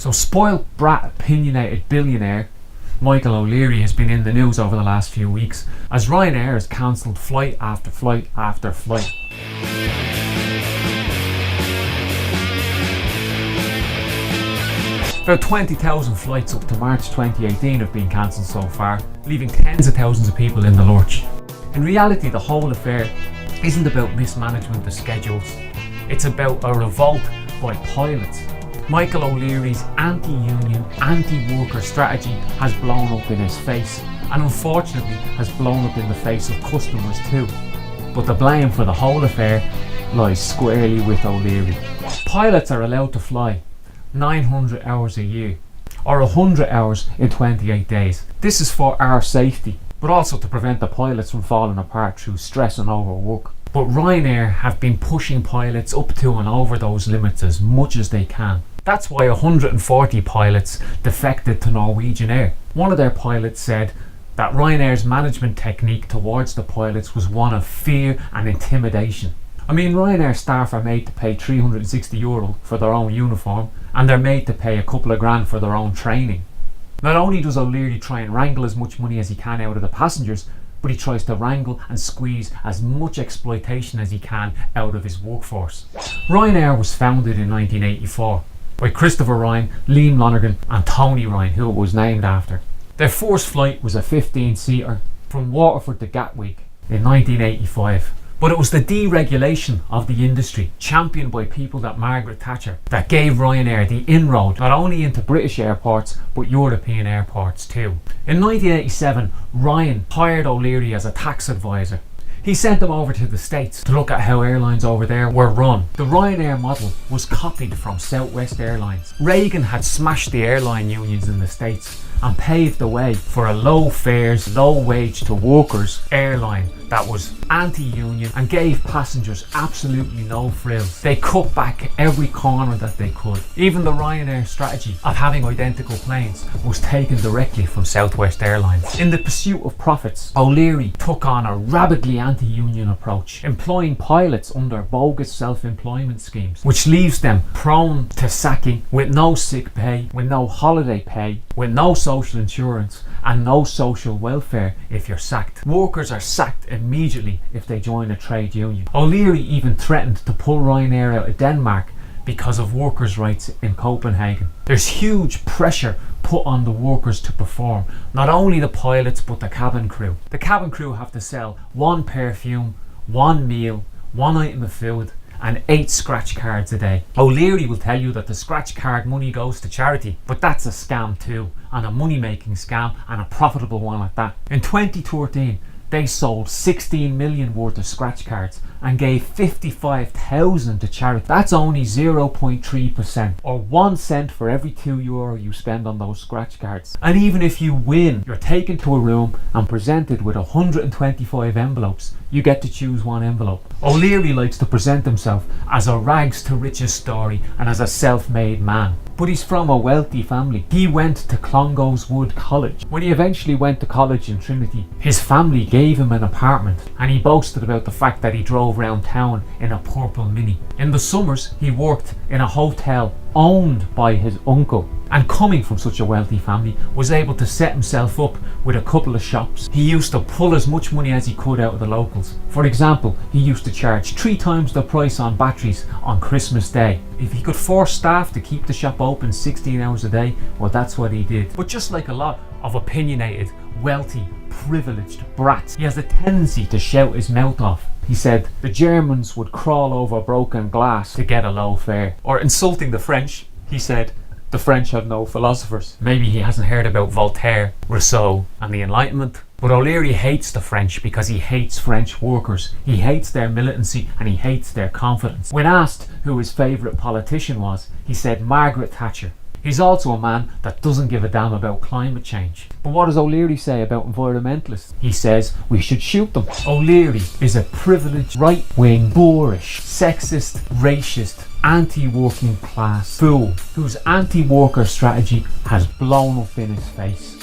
So spoiled brat opinionated billionaire Michael O'Leary has been in the news over the last few weeks as Ryanair has cancelled flight after flight after flight. About 20,000 flights up to March 2018 have been cancelled so far, leaving tens of thousands of people in the lurch. In reality, the whole affair isn't about mismanagement of schedules, it's about a revolt by pilots. Michael O'Leary's anti-union, anti-worker strategy has blown up in his face, and unfortunately has blown up in the face of customers too. But the blame for the whole affair lies squarely with O'Leary. Pilots are allowed to fly 900 hours a year, or 100 hours in 28 days. This is for our safety, but also to prevent the pilots from falling apart through stress and overwork. But Ryanair have been pushing pilots up to and over those limits as much as they can. That's why 140 pilots defected to Norwegian Air. One of their pilots said that Ryanair's management technique towards the pilots was one of fear and intimidation. I mean, Ryanair staff are made to pay €360 for their own uniform, and they're made to pay a couple of grand for their own training. Not only does O'Leary try and wrangle as much money as he can out of the passengers, but he tries to wrangle and squeeze as much exploitation as he can out of his workforce. Ryanair was founded in 1984 by Christopher Ryan, Liam Lonergan and Tony Ryan, who it was named after. Their first flight was a 15-seater from Waterford to Gatwick in 1985. But it was the deregulation of the industry, championed by people like Margaret Thatcher, that gave Ryanair the inroad not only into British airports but European airports too. In 1987, Ryan hired O'Leary as a tax advisor. He sent him over to the States to look at how airlines over there were run. The Ryanair model was copied from Southwest Airlines. Reagan had smashed the airline unions in the States and paved the way for a low fares, low wage to workers airline that was anti-union and gave passengers absolutely no frills. They cut back every corner that they could. Even the Ryanair strategy of having identical planes was taken directly from Southwest Airlines. In the pursuit of profits, O'Leary took on a rabidly anti-union approach, employing pilots under bogus self-employment schemes, which leaves them prone to sacking with no sick pay, with no holiday pay, with no social insurance and no social welfare if you're sacked. Workers are sacked immediately if they join a trade union. O'Leary even threatened to pull Ryanair out of Denmark because of workers' rights in Copenhagen. There's huge pressure put on the workers to perform, not only the pilots but the cabin crew. The cabin crew have to sell one perfume, one meal, one item of food and 8 scratch cards a day. O'Leary will tell you that the scratch card money goes to charity, but that's a scam too, and a money making scam, and a profitable one at that. In 2013 they sold 16 million worth of scratch cards and gave 55,000 to charity. That's only 0.3%, or 1 cent for every €2 you spend on those scratch cards. And even if you win, you're taken to a room and presented with 125 envelopes. You get to choose one envelope. O'Leary likes to present himself as a rags to riches story and as a self-made man. But he's from a wealthy family. He went to Clongowes Wood College. When he eventually went to college in Trinity, his family gave him an apartment, and he boasted about the fact that he drove around town in a purple Mini. In the summers, he worked in a hotel owned by his uncle, and coming from such a wealthy family, was able to set himself up with a couple of shops. He used to pull as much money as he could out of the locals. For example, he used to charge 3 times the price on batteries on Christmas Day. If he could force staff to keep the shop open 16 hours a day, well, that's what he did. But just like a lot of opinionated, wealthy, privileged brats, he has a tendency to shout his mouth off. He said the Germans would crawl over broken glass to get a low fare. Or insulting the French, he said the French have no philosophers. Maybe he hasn't heard about Voltaire, Rousseau and the Enlightenment. But O'Leary hates the French because he hates French workers. He hates their militancy and he hates their confidence. When asked who his favourite politician was, he said Margaret Thatcher. He's also a man that doesn't give a damn about climate change. But what does O'Leary say about environmentalists? He says we should shoot them. O'Leary is a privileged, right-wing, boorish, sexist, racist, anti-working class fool whose anti-worker strategy has blown up in his face.